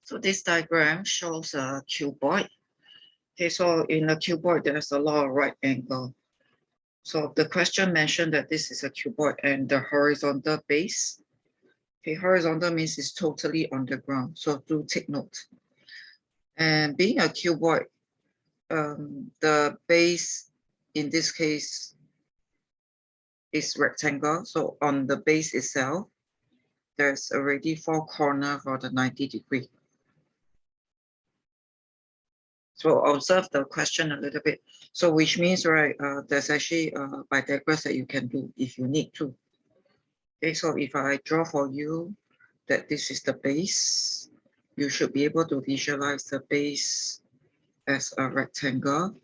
So this diagram shows a cuboid. Okay, so in a cuboid, there's a lot of right angle. So the question mentioned that this is a cuboid and the horizontal base. Okay, horizontal means it's totally on the ground. So do take note. And being a cuboid, the base in this case is rectangle. So on the base itself, there's already 4 corners for the 90-degree. So observe the question a little bit. So which means, right, there's actually a Pythagoras that you can do if you need to. Okay, so if I draw for you that this is the base, you should be able to visualize the base as a rectangle.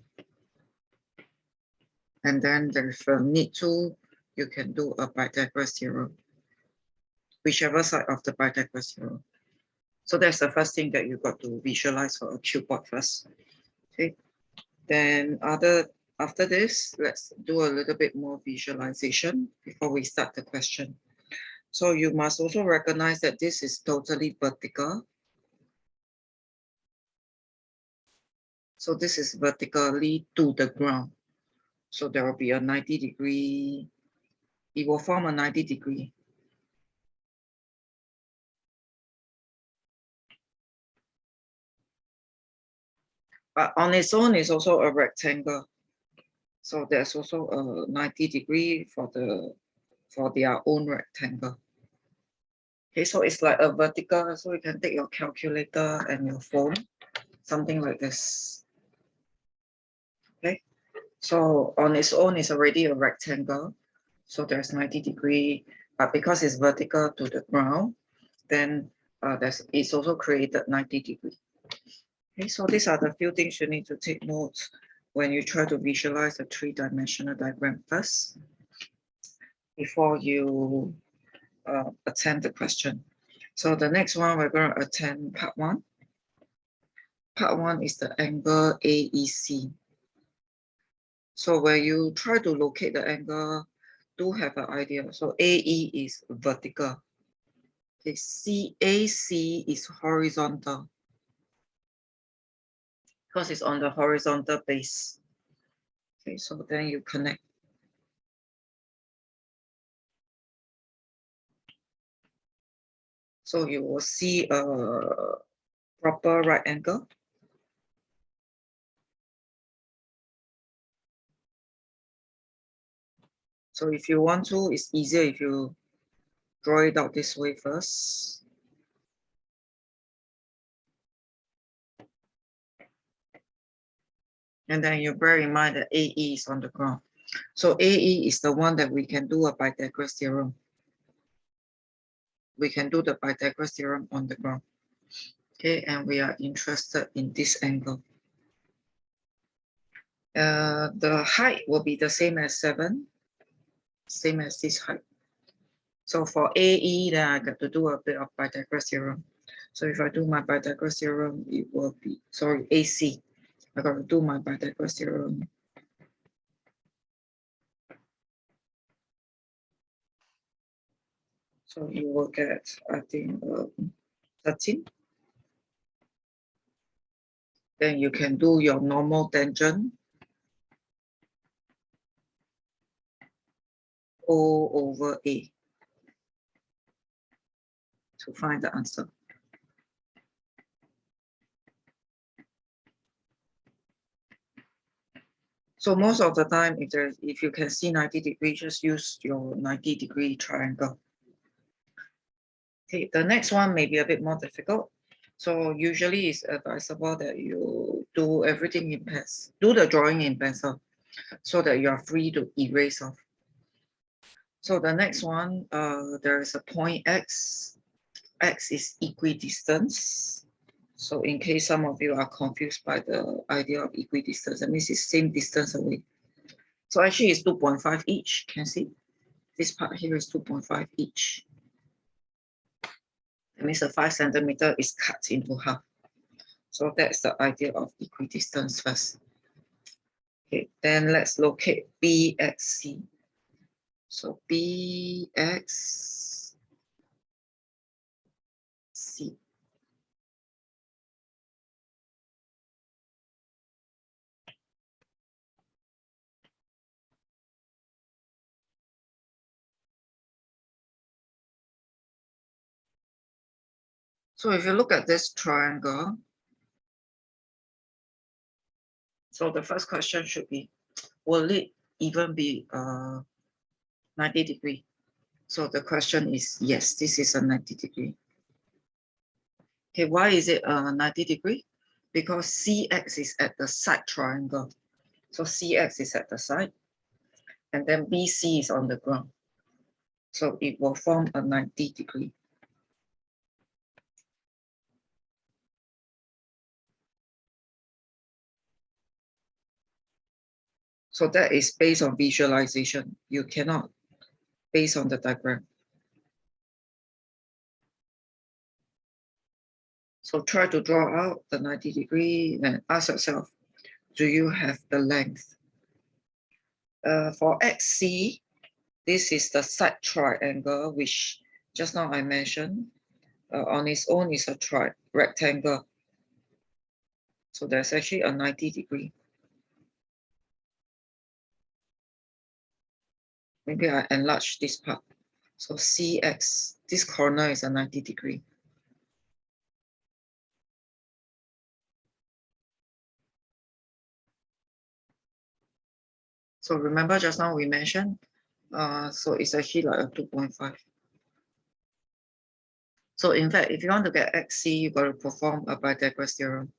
And then if you need to, you can do a Pythagoras theorem, whichever side of the Pythagoras theorem. So that's the first thing that you got to visualize for a cuboid first. Okay, then after this, let's do a little bit more visualization before we start the question. So you must also recognize that this is totally vertical. So this is vertically to the ground. So there will be a 90-degree, it will form a 90-degree. But on its own, it's also a rectangle. So there's also a 90-degree for their own rectangle. Okay, so it's like a vertical, so you can take your calculator and your phone, something like this. Okay, so on its own, it's already a rectangle. So there's 90-degree, but because it's vertical to the ground, then it's also created 90-degree. Okay, so these are the few things you need to take notes when you try to visualize a 3-dimensional diagram first, before you attempt the question. So the next one, we're going to attempt part 1. Part 1 is the angle AEC. So when you try to locate the angle, do have an idea. So AE is vertical. Okay, CAC is horizontal, because it's on the horizontal base. Okay, so then you connect. So you will see a proper right angle. So if you want to, it's easier if you draw it out this way first. And then you bear in mind that AE is on the ground. So AE is the one that we can do a Pythagoras theorem. We can do the Pythagoras theorem on the ground. Okay, and we are interested in this angle. The height will be the same as 7, same as this height. So for AE, then I got to do a bit of Pythagoras theorem. So if I do my Pythagoras theorem, it will be, sorry, AC. I got to do my Pythagoras theorem. So you will get, I think, 13. Then you can do your normal tangent. O over A to find the answer. So most of the time, if you can see 90 degrees, just use your 90-degree triangle. Okay, the next one may be a bit more difficult. So usually it's advisable that you do everything in pencil, do the drawing in pencil, so that you are free to erase off. So the next one, there is a point X. X is equidistance. So in case some of you are confused by the idea of equidistance, that means it's same distance away. So actually it's 2.5 each, can see? This part here is 2.5 each. That means the 5 centimeter is cut into half. So that's the idea of equidistance first. Okay, then let's locate BXC. So BXC. So if you look at this triangle, so the first question should be, will it even be 90 degree? So the question is, yes, this is a 90 degree. Okay, why is it 90 degree? Because CX is at the side triangle. So CX is at the side, and then BC is on the ground. So it will form a 90 degree. So that is based on visualization. You cannot based on the diagram. So try to draw out the 90 degree and ask yourself, do you have the length? For XC, this is the side triangle, which just now I mentioned. On its own is a rectangle. So there's actually a 90 degree. Maybe I enlarge this part. So CX, this corner is a 90 degree. So remember just now we mentioned, so it's actually like a 2.5. So in fact, if you want to get XC, you got to perform a Pythagoras theorem.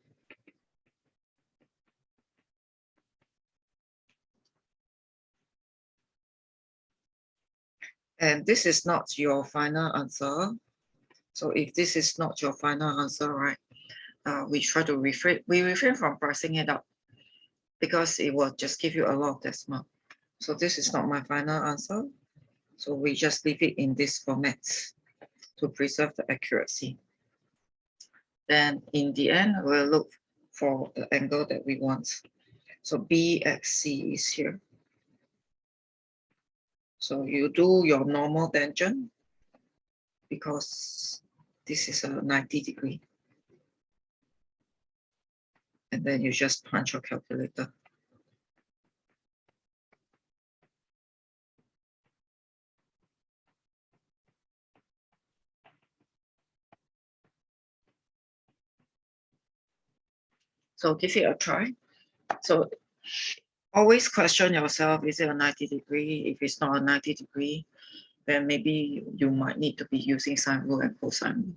And this is not your final answer. So if this is not your final answer, right, we try to refrain from pricing it up because it will just give you a lot of decimal. So this is not my final answer. So we just leave it in this format to preserve the accuracy. Then in the end, we'll look for the angle that we want. So BXC is here. So you do your normal tangent because this is a 90 degree. And then you just punch your calculator. So give it a try. So always question yourself, is it a 90 degree? If it's not a 90 degree, then maybe you might need to be using sine rule and cosine rule.